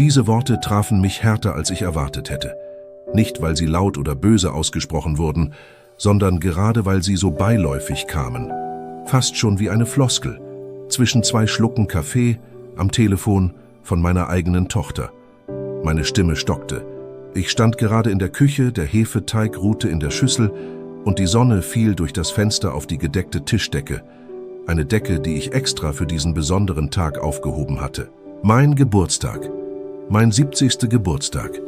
Diese Worte trafen mich härter, als ich erwartet hätte. Nicht, weil sie laut oder böse ausgesprochen wurden, sondern gerade, weil sie so beiläufig kamen. Fast schon wie eine Floskel, zwischen 2 Schlucken Kaffee, am Telefon, von meiner eigenen Tochter. Meine Stimme stockte. Ich stand gerade in der Küche, der Hefeteig ruhte in der Schüssel und die Sonne fiel durch das Fenster auf die gedeckte Tischdecke. Eine Decke, die ich extra für diesen besonderen Tag aufgehoben hatte. Mein Geburtstag. Mein 70. Geburtstag.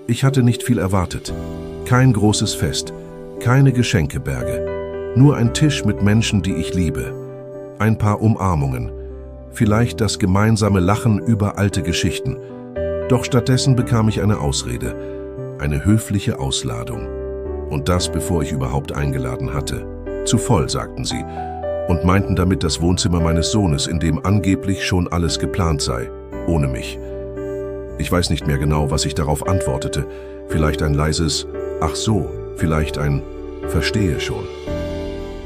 Ich hatte nicht viel erwartet. Kein großes Fest, keine Geschenkeberge. Nur ein Tisch mit Menschen, die ich liebe. Ein paar Umarmungen. Vielleicht das gemeinsame Lachen über alte Geschichten. Doch stattdessen bekam ich eine Ausrede. Eine höfliche Ausladung. Und das, bevor ich überhaupt eingeladen hatte. Zu voll, sagten sie. Und meinten damit das Wohnzimmer meines Sohnes, in dem angeblich schon alles geplant sei. Ohne mich. Ich weiß nicht mehr genau, was ich darauf antwortete. Vielleicht ein leises »Ach so«, vielleicht ein »Verstehe schon«.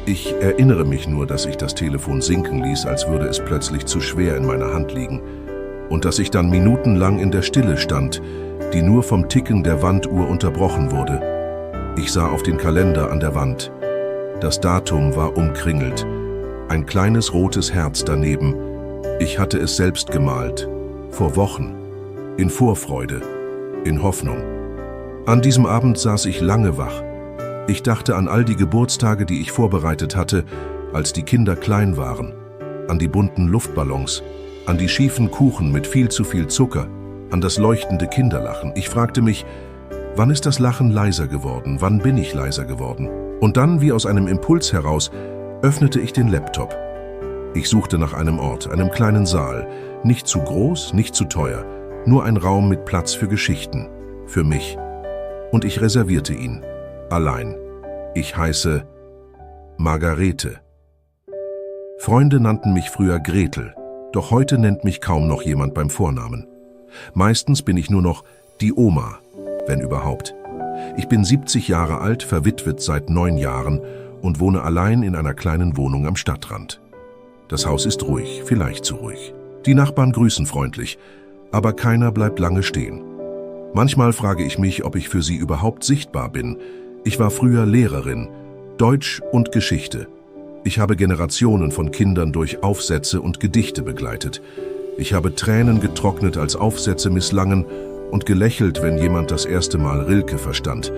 Ich erinnere mich nur, dass ich das Telefon sinken ließ, als würde es plötzlich zu schwer in meiner Hand liegen. Und dass ich dann minutenlang in der Stille stand, die nur vom Ticken der Wanduhr unterbrochen wurde. Ich sah auf den Kalender an der Wand. Das Datum war umkringelt. Ein kleines rotes Herz daneben. Ich hatte es selbst gemalt. Vor Wochen. In Vorfreude, in Hoffnung. An diesem Abend saß ich lange wach. Ich dachte an all die Geburtstage, die ich vorbereitet hatte, als die Kinder klein waren. An die bunten Luftballons, an die schiefen Kuchen mit viel zu viel Zucker, an das leuchtende Kinderlachen. Ich fragte mich, wann ist das Lachen leiser geworden? Wann bin ich leiser geworden? Und dann, wie aus einem Impuls heraus, öffnete ich den Laptop. Ich suchte nach einem Ort, einem kleinen Saal. Nicht zu groß, nicht zu teuer. Nur ein Raum mit Platz für Geschichten. Für mich. Und ich reservierte ihn. Allein. Ich heiße Margarete. Freunde nannten mich früher Gretel. Doch heute nennt mich kaum noch jemand beim Vornamen. Meistens bin ich nur noch die Oma, wenn überhaupt. Ich bin 70 Jahre alt, verwitwet seit 9 Jahren und wohne allein in einer kleinen Wohnung am Stadtrand. Das Haus ist ruhig, vielleicht zu ruhig. Die Nachbarn grüßen freundlich, aber keiner bleibt lange stehen. Manchmal frage ich mich, ob ich für sie überhaupt sichtbar bin. Ich war früher Lehrerin, Deutsch und Geschichte. Ich habe Generationen von Kindern durch Aufsätze und Gedichte begleitet. Ich habe Tränen getrocknet, als Aufsätze misslangen und gelächelt, wenn jemand das erste Mal Rilke verstand.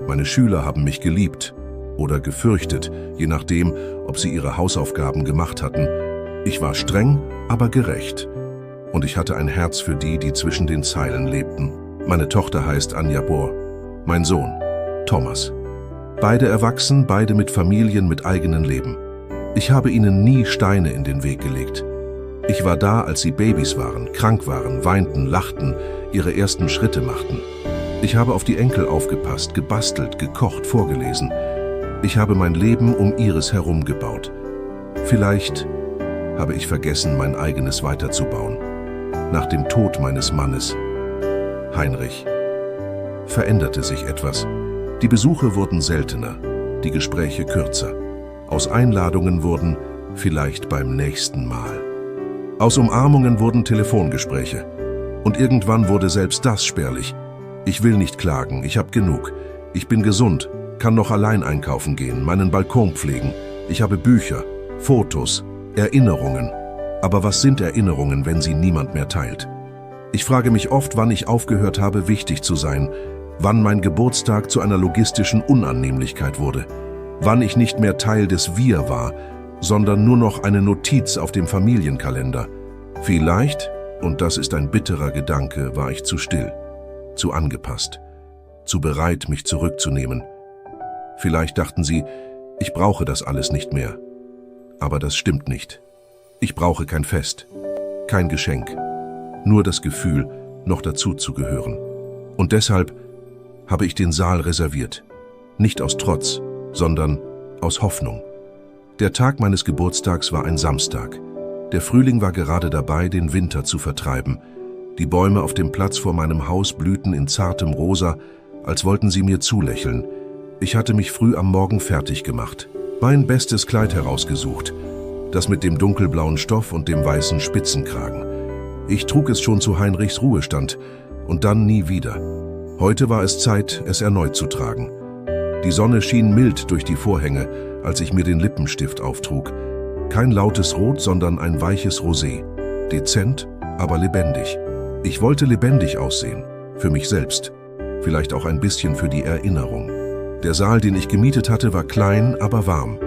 Meine Schüler haben mich geliebt oder gefürchtet, je nachdem, ob sie ihre Hausaufgaben gemacht hatten. Ich war streng, aber gerecht. Und ich hatte ein Herz für die, die zwischen den Zeilen lebten. Meine Tochter heißt Anja Bohr, mein Sohn Thomas. Beide erwachsen, beide mit Familien, mit eigenen Leben. Ich habe ihnen nie Steine in den Weg gelegt. Ich war da, als sie Babys waren, krank waren, weinten, lachten, ihre ersten Schritte machten. Ich habe auf die Enkel aufgepasst, gebastelt, gekocht, vorgelesen. Ich habe mein Leben um ihres herum gebaut. Vielleicht habe ich vergessen, mein eigenes weiterzubauen. Nach dem Tod meines Mannes, Heinrich, veränderte sich etwas. Die Besuche wurden seltener, die Gespräche kürzer. Aus Einladungen wurden vielleicht beim nächsten Mal. Aus Umarmungen wurden Telefongespräche. Und irgendwann wurde selbst das spärlich. Ich will nicht klagen, ich habe genug. Ich bin gesund, kann noch allein einkaufen gehen, meinen Balkon pflegen. Ich habe Bücher, Fotos, Erinnerungen. Aber was sind Erinnerungen, wenn sie niemand mehr teilt? Ich frage mich oft, wann ich aufgehört habe, wichtig zu sein, wann mein Geburtstag zu einer logistischen Unannehmlichkeit wurde, wann ich nicht mehr Teil des Wir war, sondern nur noch eine Notiz auf dem Familienkalender. Vielleicht, und das ist ein bitterer Gedanke, war ich zu still, zu angepasst, zu bereit, mich zurückzunehmen. Vielleicht dachten sie, ich brauche das alles nicht mehr. Aber das stimmt nicht. Ich brauche kein Fest, kein Geschenk, nur das Gefühl, noch dazu zu gehören. Und deshalb habe ich den Saal reserviert. Nicht aus Trotz, sondern aus Hoffnung. Der Tag meines Geburtstags war ein Samstag. Der Frühling war gerade dabei, den Winter zu vertreiben. Die Bäume auf dem Platz vor meinem Haus blühten in zartem Rosa, als wollten sie mir zulächeln. Ich hatte mich früh am Morgen fertig gemacht, mein bestes Kleid herausgesucht, das mit dem dunkelblauen Stoff und dem weißen Spitzenkragen. Ich trug es schon zu Heinrichs Ruhestand und dann nie wieder. Heute war es Zeit, es erneut zu tragen. Die Sonne schien mild durch die Vorhänge, als ich mir den Lippenstift auftrug. Kein lautes Rot, sondern ein weiches Rosé. Dezent, aber lebendig. Ich wollte lebendig aussehen. Für mich selbst. Vielleicht auch ein bisschen für die Erinnerung. Der Saal, den ich gemietet hatte, war klein, aber warm.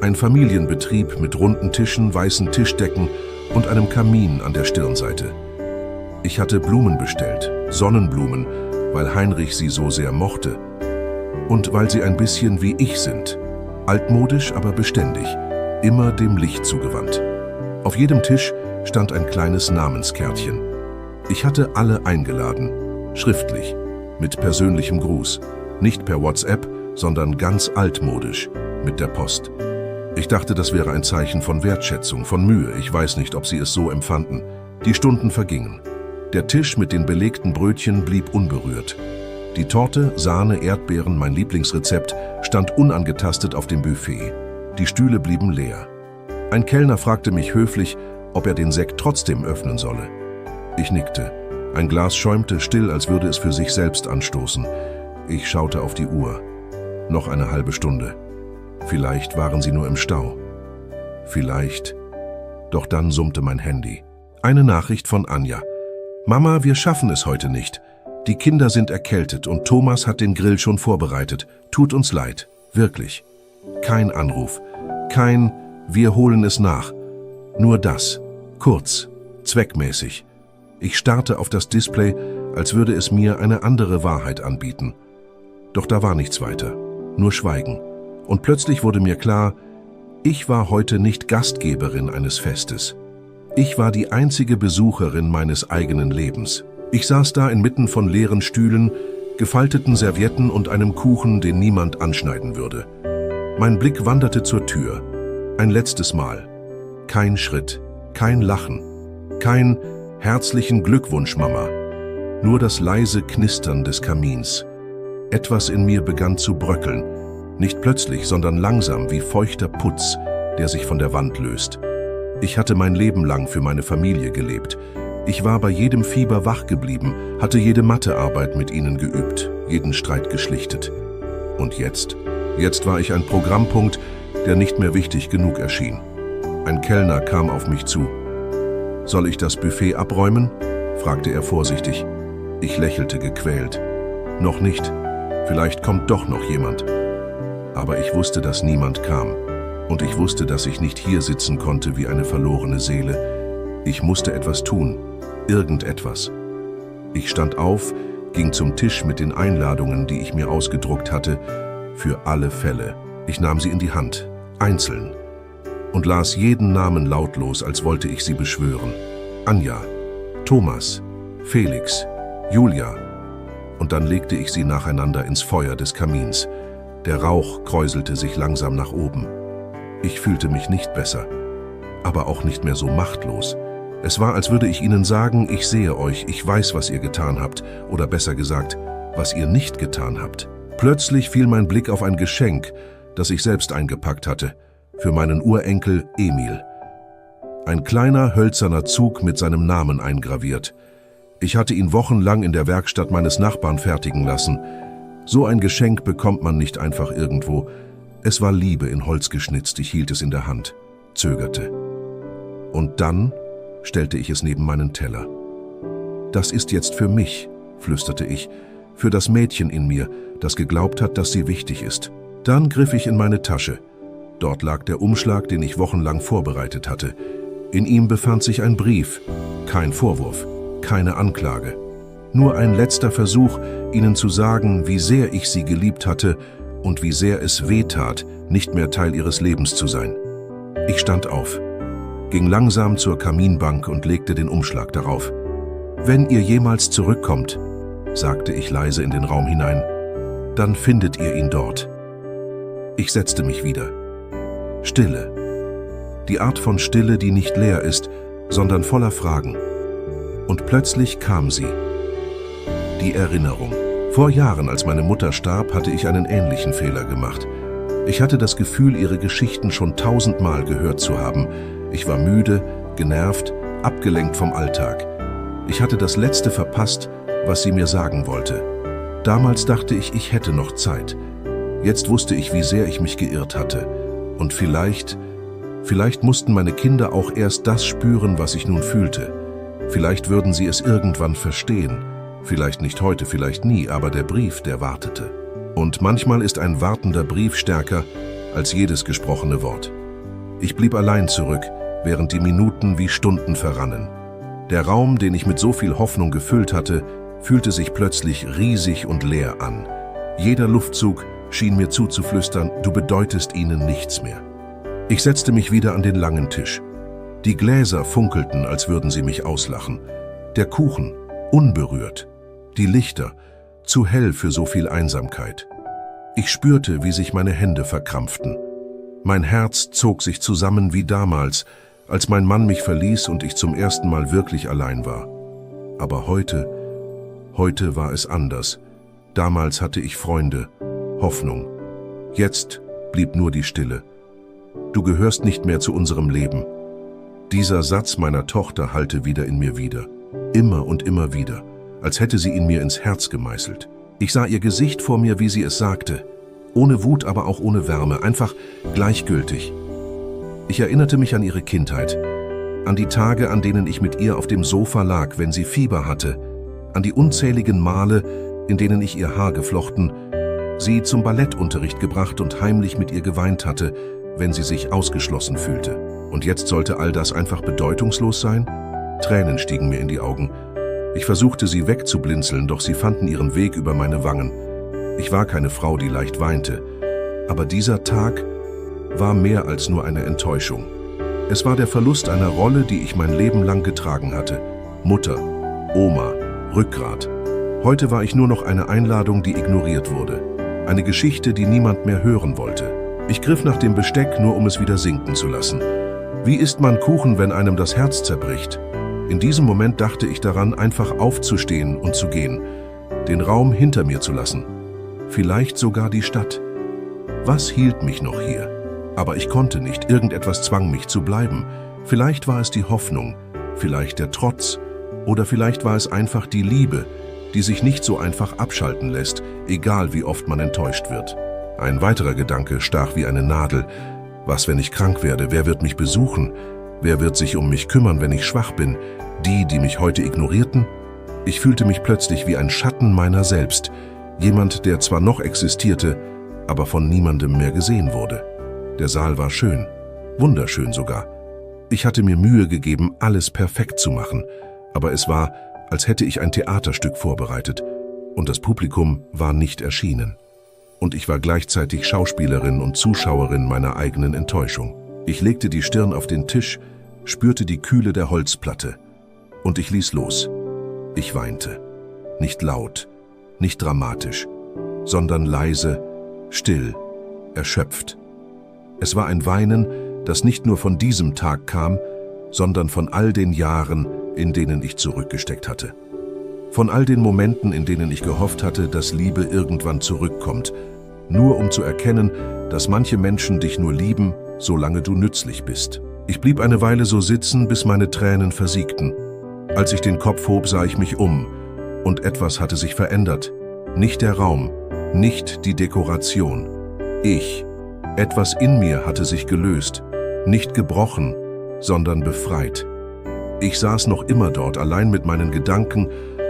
Ein Familienbetrieb mit runden Tischen, weißen Tischdecken und einem Kamin an der Stirnseite. Ich hatte Blumen bestellt, Sonnenblumen, weil Heinrich sie so sehr mochte. Und weil sie ein bisschen wie ich sind. Altmodisch, aber beständig. Immer dem Licht zugewandt. Auf jedem Tisch stand ein kleines Namenskärtchen. Ich hatte alle eingeladen. Schriftlich. Mit persönlichem Gruß. Nicht per WhatsApp, sondern ganz altmodisch. Mit der Post. Ich dachte, das wäre ein Zeichen von Wertschätzung, von Mühe. Ich weiß nicht, ob sie es so empfanden. Die Stunden vergingen. Der Tisch mit den belegten Brötchen blieb unberührt. Die Torte, Sahne, Erdbeeren, mein Lieblingsrezept, stand unangetastet auf dem Buffet. Die Stühle blieben leer. Ein Kellner fragte mich höflich, ob er den Sekt trotzdem öffnen solle. Ich nickte. Ein Glas schäumte still, als würde es für sich selbst anstoßen. Ich schaute auf die Uhr. Noch eine halbe Stunde. Vielleicht waren sie nur im Stau. Vielleicht. Doch dann summte mein Handy. Eine Nachricht von Anja. Mama, wir schaffen es heute nicht. Die Kinder sind erkältet und Thomas hat den Grill schon vorbereitet. Tut uns leid. Wirklich. Kein Anruf. Kein Wir holen es nach. Nur das. Kurz. Zweckmäßig. Ich starrte auf das Display, als würde es mir eine andere Wahrheit anbieten. Doch da war nichts weiter. Nur Schweigen. Und plötzlich wurde mir klar, ich war heute nicht Gastgeberin eines Festes. Ich war die einzige Besucherin meines eigenen Lebens. Ich saß da inmitten von leeren Stühlen, gefalteten Servietten und einem Kuchen, den niemand anschneiden würde. Mein Blick wanderte zur Tür. Ein letztes Mal. Kein Schritt, kein Lachen, kein herzlichen Glückwunsch, Mama. Nur das leise Knistern des Kamins. Etwas in mir begann zu bröckeln. Nicht plötzlich, sondern langsam wie feuchter Putz, der sich von der Wand löst. Ich hatte mein Leben lang für meine Familie gelebt. Ich war bei jedem Fieber wach geblieben, hatte jede Mathearbeit mit ihnen geübt, jeden Streit geschlichtet. Und jetzt? Jetzt war ich ein Programmpunkt, der nicht mehr wichtig genug erschien. Ein Kellner kam auf mich zu. »Soll ich das Buffet abräumen?« fragte er vorsichtig. Ich lächelte gequält. »Noch nicht. Vielleicht kommt doch noch jemand.« Aber ich wusste, dass niemand kam. Und ich wusste, dass ich nicht hier sitzen konnte wie eine verlorene Seele. Ich musste etwas tun. Irgendetwas. Ich stand auf, ging zum Tisch mit den Einladungen, die ich mir ausgedruckt hatte, für alle Fälle. Ich nahm sie in die Hand, einzeln, und las jeden Namen lautlos, als wollte ich sie beschwören. Anja, Thomas, Felix, Julia. Und dann legte ich sie nacheinander ins Feuer des Kamins. Der Rauch kräuselte sich langsam nach oben. Ich fühlte mich nicht besser, aber auch nicht mehr so machtlos. Es war, als würde ich ihnen sagen, ich sehe euch, ich weiß, was ihr getan habt, oder besser gesagt, was ihr nicht getan habt. Plötzlich fiel mein Blick auf ein Geschenk, das ich selbst eingepackt hatte, für meinen Urenkel Emil. Ein kleiner, hölzerner Zug mit seinem Namen eingraviert. Ich hatte ihn wochenlang in der Werkstatt meines Nachbarn fertigen lassen. So ein Geschenk bekommt man nicht einfach irgendwo. Es war Liebe in Holz geschnitzt, ich hielt es in der Hand, zögerte. Und dann stellte ich es neben meinen Teller. »Das ist jetzt für mich«, flüsterte ich, »für das Mädchen in mir, das geglaubt hat, dass sie wichtig ist.« Dann griff ich in meine Tasche. Dort lag der Umschlag, den ich wochenlang vorbereitet hatte. In ihm befand sich ein Brief. Kein Vorwurf, keine Anklage. Nur ein letzter Versuch, ihnen zu sagen, wie sehr ich sie geliebt hatte und wie sehr es wehtat, nicht mehr Teil ihres Lebens zu sein. Ich stand auf, ging langsam zur Kaminbank und legte den Umschlag darauf. »Wenn ihr jemals zurückkommt«, sagte ich leise in den Raum hinein, »dann findet ihr ihn dort.« Ich setzte mich wieder. Stille. Die Art von Stille, die nicht leer ist, sondern voller Fragen. Und plötzlich kam sie. Die Erinnerung. Vor Jahren, als meine Mutter starb, hatte ich einen ähnlichen Fehler gemacht. Ich hatte das Gefühl, ihre Geschichten schon 1000-mal gehört zu haben. Ich war müde, genervt, abgelenkt vom Alltag. Ich hatte das Letzte verpasst, was sie mir sagen wollte. Damals dachte ich, ich hätte noch Zeit. Jetzt wusste ich, wie sehr ich mich geirrt hatte. Und vielleicht mussten meine Kinder auch erst das spüren, was ich nun fühlte. Vielleicht würden sie es irgendwann verstehen. Vielleicht nicht heute, vielleicht nie, aber der Brief, der wartete. Und manchmal ist ein wartender Brief stärker als jedes gesprochene Wort. Ich blieb allein zurück, während die Minuten wie Stunden verrannen. Der Raum, den ich mit so viel Hoffnung gefüllt hatte, fühlte sich plötzlich riesig und leer an. Jeder Luftzug schien mir zuzuflüstern, du bedeutest ihnen nichts mehr. Ich setzte mich wieder an den langen Tisch. Die Gläser funkelten, als würden sie mich auslachen. Der Kuchen, unberührt. Die Lichter, zu hell für so viel Einsamkeit. Ich spürte, wie sich meine Hände verkrampften. Mein Herz zog sich zusammen wie damals, als mein Mann mich verließ und ich zum ersten Mal wirklich allein war. Aber heute war es anders. Damals hatte ich Freunde, Hoffnung. Jetzt blieb nur die Stille. Du gehörst nicht mehr zu unserem Leben. Dieser Satz meiner Tochter hallte wieder in mir wieder. Immer und immer wieder, als hätte sie ihn mir ins Herz gemeißelt. Ich sah ihr Gesicht vor mir, wie sie es sagte. Ohne Wut, aber auch ohne Wärme, einfach gleichgültig. Ich erinnerte mich an ihre Kindheit, an die Tage, an denen ich mit ihr auf dem Sofa lag, wenn sie Fieber hatte, an die unzähligen Male, in denen ich ihr Haar geflochten, sie zum Ballettunterricht gebracht und heimlich mit ihr geweint hatte, wenn sie sich ausgeschlossen fühlte. Und jetzt sollte all das einfach bedeutungslos sein? Tränen stiegen mir in die Augen. Ich versuchte, sie wegzublinzeln, doch sie fanden ihren Weg über meine Wangen. Ich war keine Frau, die leicht weinte. Aber dieser Tag war mehr als nur eine Enttäuschung. Es war der Verlust einer Rolle, die ich mein Leben lang getragen hatte. Mutter, Oma, Rückgrat. Heute war ich nur noch eine Einladung, die ignoriert wurde. Eine Geschichte, die niemand mehr hören wollte. Ich griff nach dem Besteck, nur um es wieder sinken zu lassen. Wie isst man Kuchen, wenn einem das Herz zerbricht? In diesem Moment dachte ich daran, einfach aufzustehen und zu gehen, den Raum hinter mir zu lassen. Vielleicht sogar die Stadt. Was hielt mich noch hier? Aber ich konnte nicht, irgendetwas zwang mich zu bleiben. Vielleicht war es die Hoffnung, vielleicht der Trotz, oder vielleicht war es einfach die Liebe, die sich nicht so einfach abschalten lässt, egal wie oft man enttäuscht wird. Ein weiterer Gedanke stach wie eine Nadel. Was, wenn ich krank werde? Wer wird mich besuchen? Wer wird sich um mich kümmern, wenn ich schwach bin? Die mich heute ignorierten? Ich fühlte mich plötzlich wie ein Schatten meiner selbst. Jemand, der zwar noch existierte, aber von niemandem mehr gesehen wurde. Der Saal war schön, wunderschön sogar. Ich hatte mir Mühe gegeben, alles perfekt zu machen, aber es war, als hätte ich ein Theaterstück vorbereitet und das Publikum war nicht erschienen. Und ich war gleichzeitig Schauspielerin und Zuschauerin meiner eigenen Enttäuschung. Ich legte die Stirn auf den Tisch, spürte die Kühle der Holzplatte und ich ließ los. Ich weinte. Nicht laut, nicht dramatisch, sondern leise, still, erschöpft. Es war ein Weinen, das nicht nur von diesem Tag kam, sondern von all den Jahren, in denen ich zurückgesteckt hatte. Von all den Momenten, in denen ich gehofft hatte, dass Liebe irgendwann zurückkommt, nur um zu erkennen, dass manche Menschen dich nur lieben, solange du nützlich bist. Ich blieb eine Weile so sitzen, bis meine Tränen versiegten. Als ich den Kopf hob, sah ich mich um, und etwas hatte sich verändert. Nicht der Raum, nicht die Dekoration. Etwas in mir hatte sich gelöst, nicht gebrochen, sondern befreit. Ich saß noch immer dort, allein mit meinen Gedanken,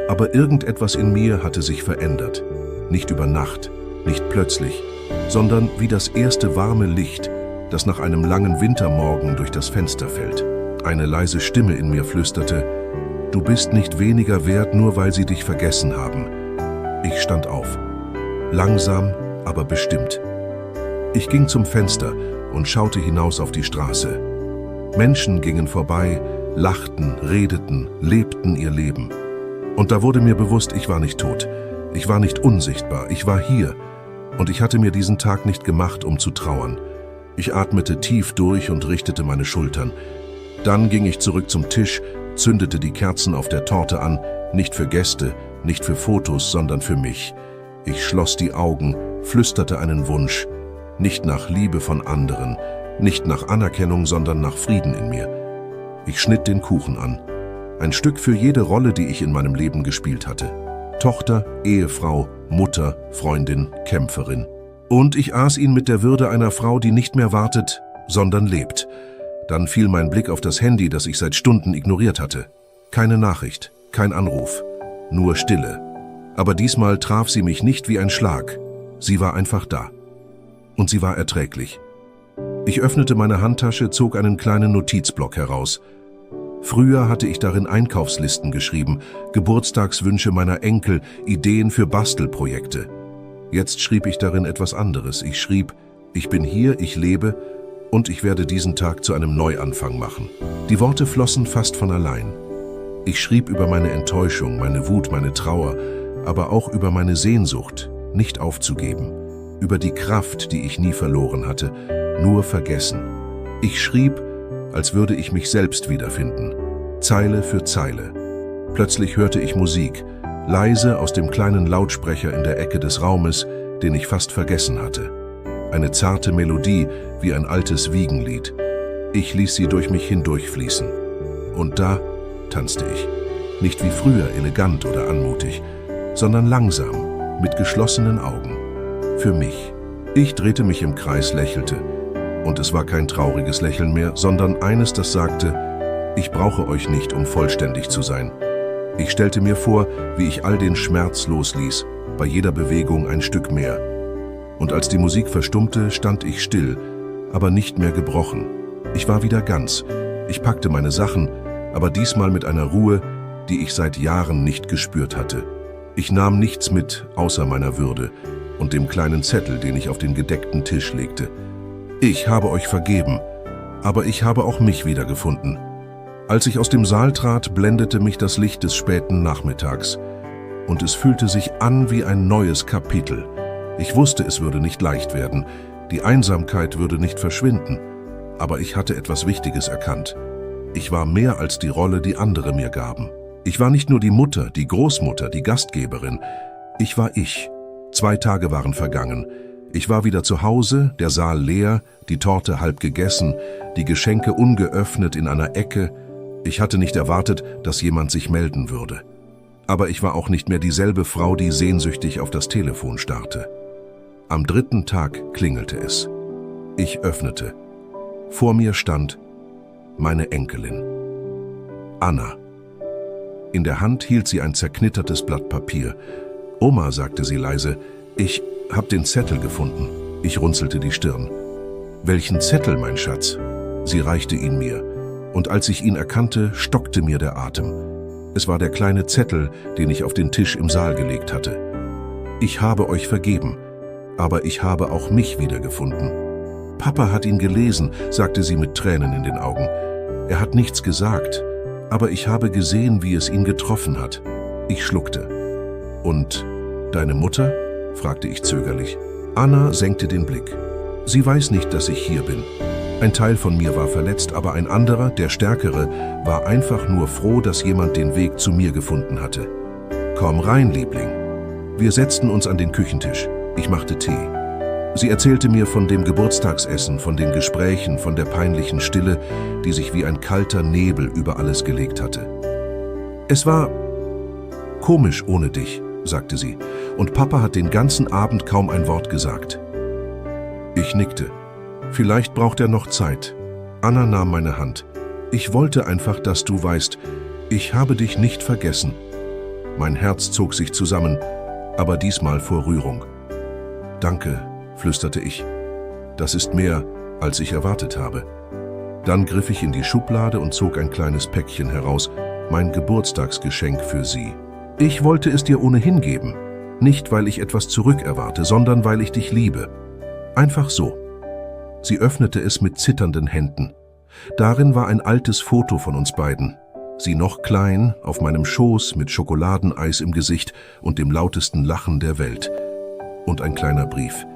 aber irgendetwas in mir hatte sich verändert. Nicht über Nacht, nicht plötzlich, sondern wie das erste warme Licht, das nach einem langen Wintermorgen durch das Fenster fällt. Eine leise Stimme in mir flüsterte, du bist nicht weniger wert, nur weil sie dich vergessen haben. Ich stand auf. Langsam, aber bestimmt. Ich ging zum Fenster und schaute hinaus auf die Straße. Menschen gingen vorbei, lachten, redeten, lebten ihr Leben. Und da wurde mir bewusst, ich war nicht tot. Ich war nicht unsichtbar, ich war hier. Und ich hatte mir diesen Tag nicht gemacht, um zu trauern. Ich atmete tief durch und richtete meine Schultern. Dann ging ich zurück zum Tisch, zündete die Kerzen auf der Torte an, nicht für Gäste, nicht für Fotos, sondern für mich. Ich schloss die Augen, flüsterte einen Wunsch. Nicht nach Liebe von anderen, nicht nach Anerkennung, sondern nach Frieden in mir. Ich schnitt den Kuchen an. Ein Stück für jede Rolle, die ich in meinem Leben gespielt hatte. Tochter, Ehefrau, Mutter, Freundin, Kämpferin. Und ich aß ihn mit der Würde einer Frau, die nicht mehr wartet, sondern lebt. Dann fiel mein Blick auf das Handy, das ich seit Stunden ignoriert hatte. Keine Nachricht, kein Anruf, nur Stille. Aber diesmal traf sie mich nicht wie ein Schlag. Sie war einfach da. Und sie war erträglich. Ich öffnete meine Handtasche, zog einen kleinen Notizblock heraus. Früher hatte ich darin Einkaufslisten geschrieben, Geburtstagswünsche meiner Enkel, Ideen für Bastelprojekte. Jetzt schrieb ich darin etwas anderes. Ich schrieb, ich bin hier, ich lebe und ich werde diesen Tag zu einem Neuanfang machen. Die Worte flossen fast von allein. Ich schrieb über meine Enttäuschung, meine Wut, meine Trauer, aber auch über meine Sehnsucht, nicht aufzugeben, über die Kraft, die ich nie verloren hatte, nur vergessen. Ich schrieb, als würde ich mich selbst wiederfinden, Zeile für Zeile. Plötzlich hörte ich Musik, leise aus dem kleinen Lautsprecher in der Ecke des Raumes, den ich fast vergessen hatte. Eine zarte Melodie wie ein altes Wiegenlied. Ich ließ sie durch mich hindurchfließen. Und da tanzte ich. Nicht wie früher elegant oder anmutig, sondern langsam, mit geschlossenen Augen. Für mich. Ich drehte mich im Kreis, lächelte. Und es war kein trauriges Lächeln mehr, sondern eines, das sagte, ich brauche euch nicht, um vollständig zu sein. Ich stellte mir vor, wie ich all den Schmerz losließ, bei jeder Bewegung ein Stück mehr. Und als die Musik verstummte, stand ich still, aber nicht mehr gebrochen. Ich war wieder ganz. Ich packte meine Sachen, aber diesmal mit einer Ruhe, die ich seit Jahren nicht gespürt hatte. Ich nahm nichts mit, außer meiner Würde und dem kleinen Zettel, den ich auf den gedeckten Tisch legte. Ich habe euch vergeben, aber ich habe auch mich wiedergefunden. Als ich aus dem Saal trat, blendete mich das Licht des späten Nachmittags. Und es fühlte sich an wie ein neues Kapitel. Ich wusste, es würde nicht leicht werden, die Einsamkeit würde nicht verschwinden. Aber ich hatte etwas Wichtiges erkannt. Ich war mehr als die Rolle, die andere mir gaben. Ich war nicht nur die Mutter, die Großmutter, die Gastgeberin. Ich war ich. 2 Tage waren vergangen. Ich war wieder zu Hause, der Saal leer, die Torte halb gegessen, die Geschenke ungeöffnet in einer Ecke. Ich hatte nicht erwartet, dass jemand sich melden würde. Aber ich war auch nicht mehr dieselbe Frau, die sehnsüchtig auf das Telefon starrte. Am 3. Tag klingelte es. Ich öffnete. Vor mir stand meine Enkelin. Anna. In der Hand hielt sie ein zerknittertes Blatt Papier. Oma, sagte sie leise, ich hab den Zettel gefunden. Ich runzelte die Stirn. Welchen Zettel, mein Schatz? Sie reichte ihn mir. Und als ich ihn erkannte, stockte mir der Atem. Es war der kleine Zettel, den ich auf den Tisch im Saal gelegt hatte. Ich habe euch vergeben, aber ich habe auch mich wiedergefunden. Papa hat ihn gelesen, sagte sie mit Tränen in den Augen. Er hat nichts gesagt, aber ich habe gesehen, wie es ihn getroffen hat. Ich schluckte. Und deine Mutter? Fragte ich zögerlich. Anna senkte den Blick. Sie weiß nicht, dass ich hier bin. Ein Teil von mir war verletzt, aber ein anderer, der Stärkere, war einfach nur froh, dass jemand den Weg zu mir gefunden hatte. Komm rein, Liebling. Wir setzten uns an den Küchentisch. Ich machte Tee. Sie erzählte mir von dem Geburtstagsessen, von den Gesprächen, von der peinlichen Stille, die sich wie ein kalter Nebel über alles gelegt hatte. Es war komisch ohne dich, sagte sie, und Papa hat den ganzen Abend kaum ein Wort gesagt. Ich nickte. Vielleicht braucht er noch Zeit. Anna nahm meine Hand. Ich wollte einfach, dass du weißt, ich habe dich nicht vergessen. Mein Herz zog sich zusammen, aber diesmal vor Rührung. Danke, flüsterte ich. Das ist mehr, als ich erwartet habe. Dann griff ich in die Schublade und zog ein kleines Päckchen heraus, mein Geburtstagsgeschenk für sie. Ich wollte es dir ohnehin geben. Nicht, weil ich etwas zurückerwarte, sondern weil ich dich liebe. Einfach so. Sie öffnete es mit zitternden Händen. Darin war ein altes Foto von uns beiden. Sie noch klein, auf meinem Schoß mit Schokoladeneis im Gesicht und dem lautesten Lachen der Welt. Und ein kleiner Brief.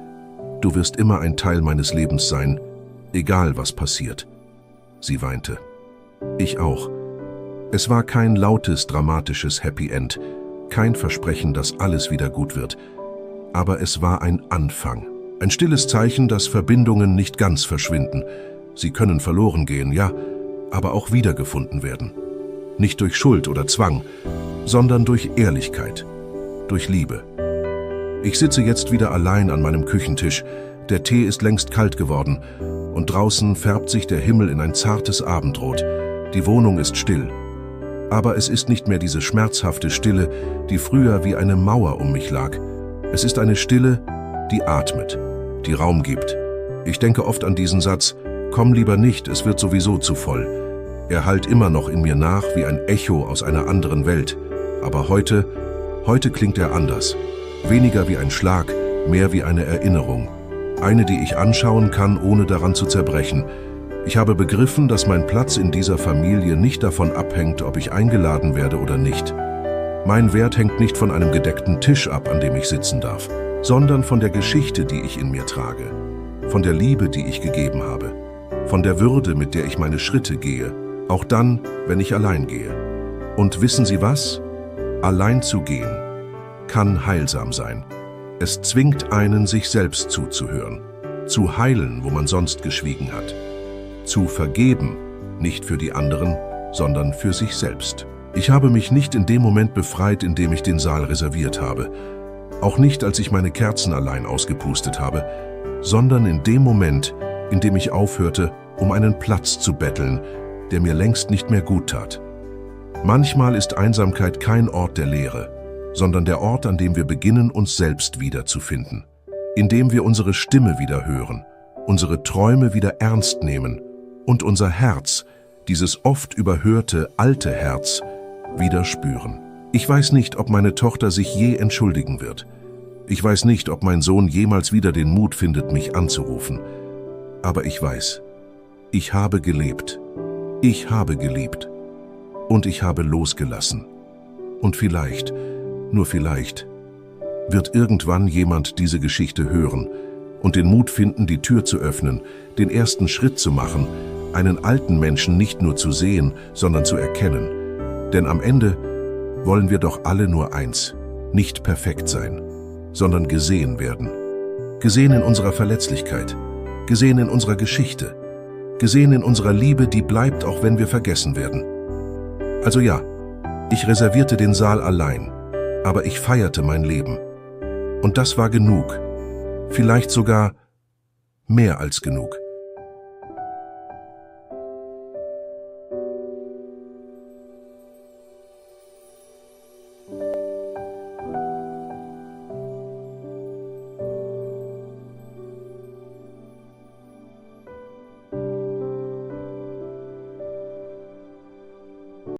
Du wirst immer ein Teil meines Lebens sein, egal was passiert. Sie weinte. Ich auch. Es war kein lautes, dramatisches Happy End, kein Versprechen, dass alles wieder gut wird. Aber es war ein Anfang. Ein stilles Zeichen, dass Verbindungen nicht ganz verschwinden. Sie können verloren gehen, ja, aber auch wiedergefunden werden. Nicht durch Schuld oder Zwang, sondern durch Ehrlichkeit, durch Liebe. Ich sitze jetzt wieder allein an meinem Küchentisch, der Tee ist längst kalt geworden und draußen färbt sich der Himmel in ein zartes Abendrot. Die Wohnung ist still. Aber es ist nicht mehr diese schmerzhafte Stille, die früher wie eine Mauer um mich lag. Es ist eine Stille, die atmet, die Raum gibt. Ich denke oft an diesen Satz: Komm lieber nicht, es wird sowieso zu voll. Er hallt immer noch in mir nach wie ein Echo aus einer anderen Welt. Aber heute klingt er anders. Weniger wie ein Schlag, mehr wie eine Erinnerung. Eine, die ich anschauen kann, ohne daran zu zerbrechen. Ich habe begriffen, dass mein Platz in dieser Familie nicht davon abhängt, ob ich eingeladen werde oder nicht. Mein Wert hängt nicht von einem gedeckten Tisch ab, an dem ich sitzen darf, sondern von der Geschichte, die ich in mir trage, von der Liebe, die ich gegeben habe, von der Würde, mit der ich meine Schritte gehe, auch dann, wenn ich allein gehe. Und wissen Sie was? Allein zu gehen kann heilsam sein. Es zwingt einen, sich selbst zuzuhören, zu heilen, wo man sonst geschwiegen hat, zu vergeben, nicht für die anderen, sondern für sich selbst. Ich habe mich nicht in dem Moment befreit, in dem ich den Saal reserviert habe, auch nicht, als ich meine Kerzen allein ausgepustet habe, sondern in dem Moment, in dem ich aufhörte, um einen Platz zu betteln, der mir längst nicht mehr gut tat. Manchmal ist Einsamkeit kein Ort der Leere, sondern der Ort, an dem wir beginnen, uns selbst wiederzufinden, in dem wir unsere Stimme wieder hören, unsere Träume wieder ernst nehmen und unser Herz, dieses oft überhörte alte Herz, wieder spüren. Ich weiß nicht, ob meine Tochter sich je entschuldigen wird. Ich weiß nicht, ob mein Sohn jemals wieder den Mut findet, mich anzurufen. Aber ich weiß, ich habe gelebt, ich habe geliebt und ich habe losgelassen. Und vielleicht, nur vielleicht, wird irgendwann jemand diese Geschichte hören und den Mut finden, die Tür zu öffnen, den ersten Schritt zu machen, einen alten Menschen nicht nur zu sehen, sondern zu erkennen. Denn am Ende wollen wir doch alle nur eins: nicht perfekt sein, sondern gesehen werden. Gesehen in unserer Verletzlichkeit, gesehen in unserer Geschichte, gesehen in unserer Liebe, die bleibt, auch wenn wir vergessen werden. Also ja, ich reservierte den Saal allein, aber ich feierte mein Leben. Und das war genug, vielleicht sogar mehr als genug.